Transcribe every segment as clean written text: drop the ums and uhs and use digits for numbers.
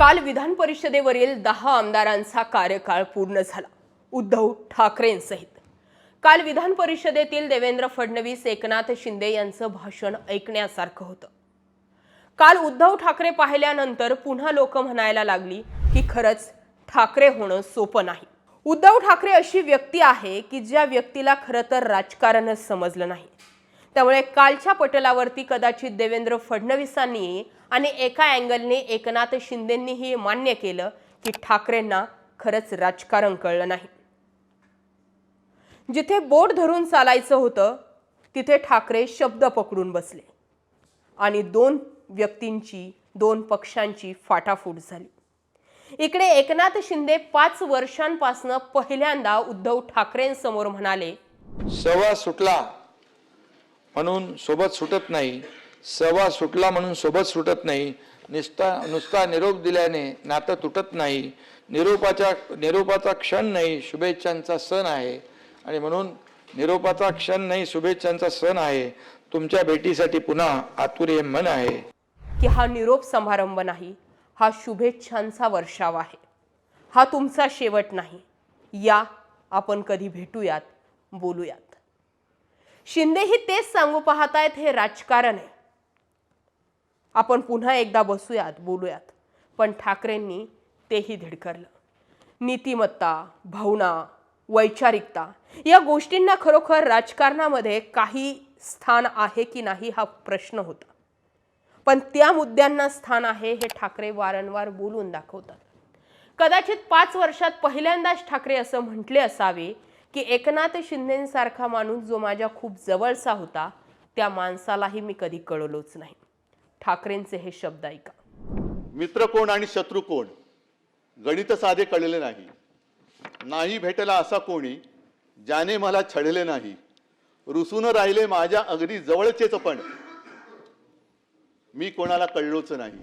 काल विधान परिषदेवरील 10 आमदारांचा कार्यकाळ पूर्ण झाला. उद्धव ठाकरेंसहित काल विधान परिषदेतील देवेंद्र फडणवीस, एकनाथ शिंदे यांचं भाषण ऐकण्यासारखं होतं. काल उद्धव ठाकरे पाहिल्यानंतर पुन्हा लोक म्हणायला लागली की खरंच ठाकरे होणं सोपं नाही. उद्धव ठाकरे अशी व्यक्ती आहे की ज्या व्यक्तीला खरं तर राजकारणच समजलं नाही. त्यामुळे कालच्या पटलावरती कदाचित देवेंद्र फडणवीसांनी आणि एका अँगलने एकनाथ शिंदेंनीही मान्य केलं की ठाकरेंना खरंच राजकारण कळलं नाही. जिथे बोट धरून चालायचं होतं तिथे ठाकरे शब्द पकडून बसले आणि दोन व्यक्तींची, दोन पक्षांची फाटाफूट झाली. इकडे एकनाथ शिंदे 5 वर्षांपासून पहिल्यांदा उद्धव ठाकरेंसमोर म्हणाले, सहवास सुटला म्हणून सोबत सुटत नाही, सहवास सुटला म्हणून सोबत सुटत नाही, नुसता निरोप दिल्याने नातं तुटत नाही, निरोपाचा क्षण नाही, शुभेच्छांचा सण आहे. आणि म्हणून निरोपाचा क्षण नाही, शुभेच्छांचा सण आहे. तुमच्या भेटीसाठी पुन्हा आतुर हे मन आहे की हा निरोप समारंभ नाही, हा शुभेच्छांचा वर्षाव आहे. हा तुमचा शेवट नाही. या आपण कधी भेटूयात, बोलूयात. शिंदेही तेच सांगू पाहतायत, हे राजकारण आहे. आपण पुन्हा एकदा बसूयात, बोलूयात. पण ठाकरेंनी तेही धिडकरलं. नीतिमत्ता, भावना, वैचारिकता या गोष्टींना खरोखर राजकारणामध्ये काही स्थान आहे की नाही हा प्रश्न होता. पण त्या मुद्द्यांना स्थान आहे हे ठाकरे वारंवार बोलून दाखवतात. कदाचित 5 वर्षात पहिल्यांदाच ठाकरे असं म्हटले असावे की एकनाथ शिंदेंसारखा माणूस जो माझ्या खूप जवळचा होता त्या माणसालाही मी कधी कळलोच नाही. ठाकरेंचे हे शब्द ऐका. मित्र कोण आणि शत्रू कोण गणित साधे कळले नाही. नाही भेटला असा कोणी ज्याने मला छळले नाही. रुसून राहिले माझ्या अगदी जवळचेच पण मी कोणाला कळलोच नाही.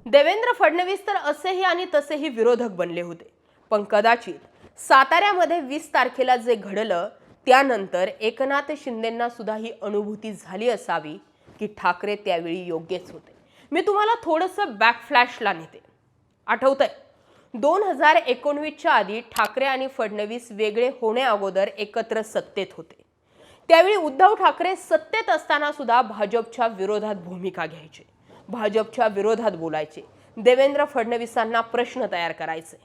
देवेंद्र फडणवीस तर असेही आणि तसेही विरोधक बनले होते. पण कदाचित साताऱ्यामध्ये 20 तारखेला जे घडलं त्यानंतर एकनाथ शिंदेंना सुद्धा ही अनुभूती झाली असावी की ठाकरे त्यावेळी योग्यच होते. मी तुम्हाला थोडंसं बॅकफ्लॅशला नेते. आठवतंय 2019च्या आधी ठाकरे आणि फडणवीस वेगळे होण्याअगोदर एकत्र सत्तेत होते. त्यावेळी उद्धव ठाकरे सत्तेत असताना सुद्धा भाजपच्या विरोधात भूमिका घ्यायचे, भाजपच्या विरोधात बोलायचे, देवेंद्र फडणवीसांना प्रश्न तयार करायचे.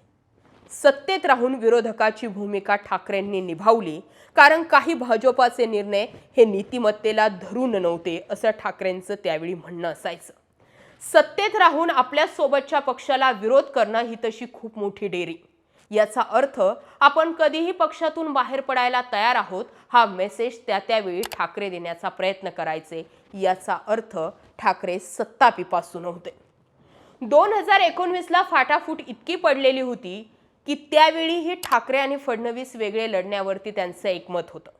सत्तेत राहून विरोधकाची भूमिका ठाकरेंनी निभावली कारण काही भाजपाचे निर्णय हे नीतिमत्तेला धरून नव्हते असं ठाकरेंचं त्यावेळी म्हणणं असायचं. सत्तेत राहून आपल्या सोबतच्या पक्षाला विरोध करणं ही तशी खूप मोठी डेअरिंग. याचा अर्थ आपण कधीही पक्षातून बाहेर पडायला तयार आहोत हा मेसेज त्यावेळी ठाकरे देण्याचा प्रयत्न करायचे. याचा अर्थ ठाकरे सत्तापिपासू नव्हते. 2019ला फाटाफूट इतकी पडलेली होती की त्यावेळीही ठाकरे आणि फडणवीस वेगळे लढण्यावरती त्यांचं एकमत होतं.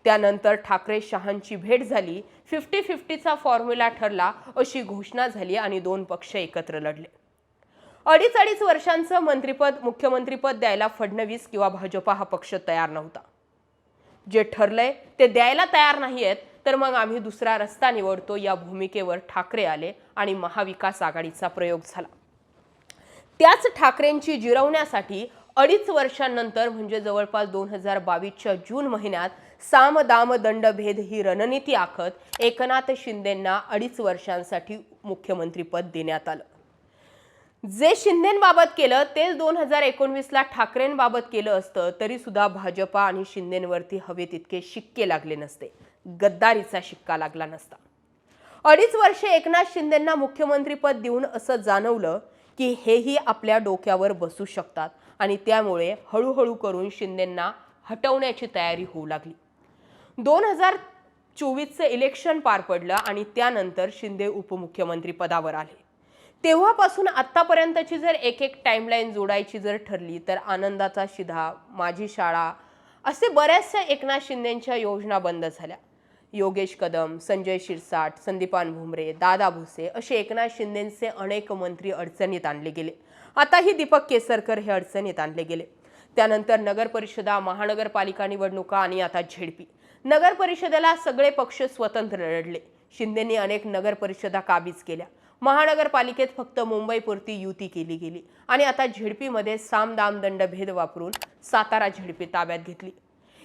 त्यानंतर ठाकरे शहांची भेट झाली, 50-50चा फॉर्म्युला ठरला अशी घोषणा झाली आणि 2 पक्ष एकत्र लढले. अडीच वर्षांचं मुख्यमंत्रीपद द्यायला फडणवीस किंवा भाजपा हा पक्ष तयार नव्हता. जे ठरलंय ते द्यायला तयार नाहीयेत तर मग आम्ही दुसरा रस्ता निवडतो या भूमिकेवर ठाकरे आले आणि महाविकास आघाडीचा प्रयोग झाला. त्याच ठाकरेंची जिरवण्यासाठी 2.5 वर्षांनंतर म्हणजे जवळपास 2022च्या जून महिन्यात साम दाम दंड भेद ही रणनीती आखत एकनाथ शिंदेंना 2.5 वर्षांसाठी मुख्यमंत्रीपद देण्यात आलं. जे शिंदेंबाबत केलं तेच 2019ला ठाकरेंबाबत केलं असतं तरी सुद्धा भाजपा आणि शिंदेंवरती हवे तितके शिक्के लागले नसते, गद्दारीचा शिक्का लागला नसता. 2.5 वर्षे एकनाथ शिंदेंना मुख्यमंत्रीपद देऊन असं जाणवलं की हेही आपल्या डोक्यावर बसू शकतात आणि त्यामुळे हळूहळू करून शिंदेंना हटवण्याची तयारी होऊ लागली. 2024चं इलेक्शन पार पडलं आणि त्यानंतर शिंदे उपमुख्यमंत्री पदावर आले. तेव्हापासून आत्तापर्यंतची जर एक टाइमलाईन जोडायची जर ठरली तर आनंदाचा शिधा, माझी शाळा असे बऱ्याचशा एकनाथ शिंदेंच्या योजना बंद झाल्या. योगेश कदम, संजय शिरसाट, संदीपान भुमरे, दादा भुसे असे एकनाथ शिंदेंचे अनेक मंत्री अडचणीत आणले गेले. आताही दीपक केसरकर हे अडचणीत आणले गेले. त्यानंतर नगर परिषदा, महानगरपालिका निवडणुका आणि आता झेडपी. नगर परिषदेला सगळे पक्ष स्वतंत्र लढले. शिंदेंनी अनेक नगर परिषदा काबीज केल्या. महानगरपालिकेत फक्त मुंबईपुरती युती केली गेली आणि आता झेडपीमध्ये साम दाम दंड भेद वापरून सातारा झेडपी ताब्यात घेतली.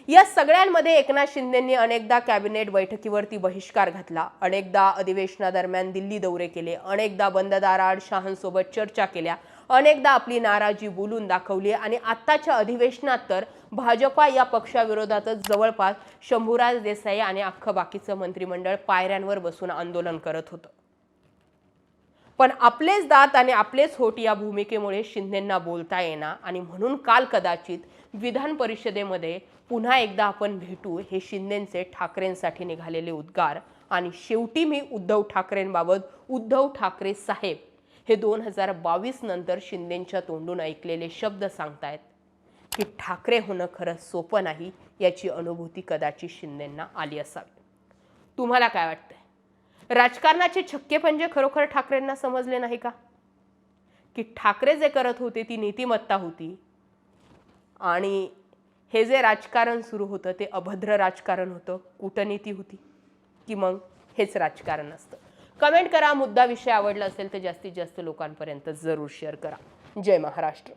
या सगळ्यांमध्ये एकनाथ शिंदेंनी अनेकदा कॅबिनेट बैठकीवरती बहिष्कार घातला, अनेकदा अधिवेशनादरम्यान दिल्ली दौरे केले, अनेकदा बंद दाराआड शहांसोबत चर्चा केल्या, अनेकदा आपली नाराजी बोलून दाखवली आणि आत्ताच्या अधिवेशनात तर भाजपा या पक्षाविरोधातच जवळपास शंभूराज देसाई आणि अख्खं बाकीचं मंत्रिमंडळ पायऱ्यांवर बसून आंदोलन करत होतं. पण आपलेच दात आणि आपलेच होट या भूमिकेमुळे शिंदेंना बोलता येणार आणि म्हणून काल कदाचित विधान परिषदेमध्ये पुन्हा एकदा आपण भेटू हे शिंदेंचे ठाकरेंसाठी निघालेले उद्गार आणि शेवटी मी उद्धव ठाकरेंबाबत उद्धव ठाकरे साहेब हे 2022 नंतर शिंदेंच्या तोंडून ऐकलेले शब्द सांगतायत की ठाकरे होणं खरंच सोपं नाही याची अनुभूती कदाचित शिंदेंना आली असावी. तुम्हाला काय वाटतंय? राजकारणाचे छक्के पंजे खरोखर ठाकरेंना समजले नाही का? की ठाकरे जे करत होते ती नीतिमत्ता होती आणि हे जे राजकारण सुरू होतं ते अभद्र राजकारण होतं, कूटनीती होती, की मग हेच राजकारण असतं? कमेंट करा. मुद्दा विषय आवडला असेल तर जास्तीत जास्त लोकांपर्यंत जरूर शेअर करा. जय महाराष्ट्र.